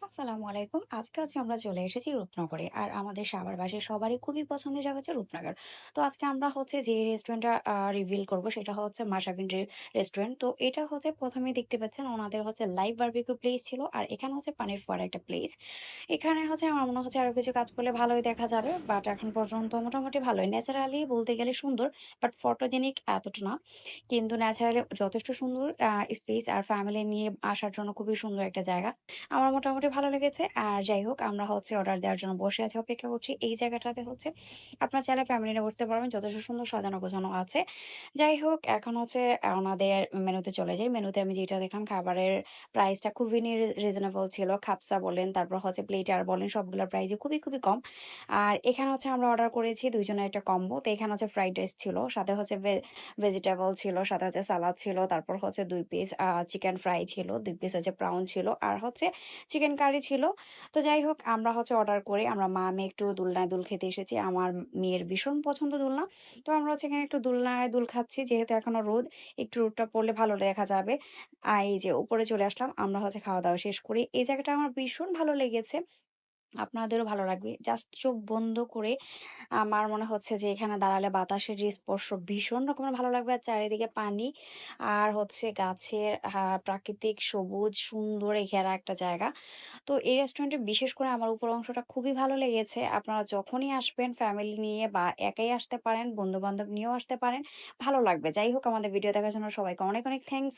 আসসালামু আলাইকুম। আজকে আমরা চলে এসেছি রূপনগরে। আর আমাদের সাভারবাসী সবারই খুবই পছন্দের জায়গা হচ্ছে রূপনগর। তো আজকে আমরা যে রেস্টুরেন্টটা রিভিল করব সেটা হচ্ছে মাশরাফি রেস্টুরেন্ট। তো এটা ১ম এই দেখতে পাচ্ছেন ওনাদের লাইভ বারবিকিউ প্লেস ছিল। আর এখানে পানির ফোয়ারা একটা প্লেস। এখানে আমার মনে হচ্ছে আরো কিছু কাজ করলে ভালোই দেখা যাবে। বাট এখন পর্যন্ত মোটামুটি ভালোই। ন্যাচারালি বলতে গেলে সুন্দর, বাট ফটোজেনিক এতটা না। কিন্তু ন্যাচারালি যথেষ্ট সুন্দর স্পেস আর ফ্যামিলি নিয়ে আসার জন্য খুবই সুন্দর একটা জায়গা। আমার মোটামুটি ভালো লেগেছে। আর যাই হোক আমরা অর্ডার দেওয়ার জন্য বসে আছি, অপেক্ষা করছি। এই জায়গাটাতে আপনার চাইলে ফ্যামিলি নিয়ে বসতে পারবেন, যথেষ্ট সুন্দর সাজানো গোছানো আছে। যাই হোক এখন ওনাদের মেনুতে চলে যাই। মেনুতে আমি যেটা দেখলাম খাবারের প্রাইসটা খুবই রিজনেবল ছিল। খাপসা বলেন, তারপর প্লেটার বলেন, সবগুলোর প্রাইসই খুবই কম। আর এখানে আমরা অর্ডার করেছি ২ জনের একটা কম্বো। তো এখানে ফ্রাইড রাইস ছিল, সাথে ভেজিটেবল ছিল, সাথে সালাদ ছিল, তারপর ২ পিস চিকেন ফ্রাই ছিল, ২ পিস প্রাউন ছিল, আর চিকেন কারি ছিল। তো যাই হোক আমরা অর্ডার করে আমরা মা-মেয়ে একটু দোলনায় দোল খেতে এসেছি। আমার মেয়ের ভীষণ পছন্দ দোলনা। তো আমরা এখানে একটু দোলনায় দোল খাচ্ছি। যেহেতু এখনো রোদ, একটু রোদটা পড়লে ভালো দেখা যাবে। এই যে উপরে চলে আসলাম। আমরা খাওয়া-দাওয়া শেষ করি। এই জায়গাটা আমার ভীষণ ভালো লেগেছে। আপনাদেরও ভালো লাগবে। জাস্ট চোখ বন্ধ করে আমার মনে হচ্ছে যে এখানে দাঁড়ালে বাতাসের যে স্পর্শ ভীষণ রকমের ভালো লাগবে। আর চারিদিকে পানি আর গাছের প্রাকৃতিক সবুজ সুন্দর ঘেরা একটা জায়গা। তো এই রেস্টুরেন্টে বিশেষ করে আমার উপর অংশটা খুবই ভালো লেগেছে। আপনারা যখনই আসবেন ফ্যামিলি নিয়ে বা একাই আসতে পারেন, বন্ধু-বান্ধব নিয়েও আসতে পারেন। ভালো লাগবে। যাই হোক আমাদের ভিডিও দেখার জন্য সবাইকে অনেক থ্যাংকস।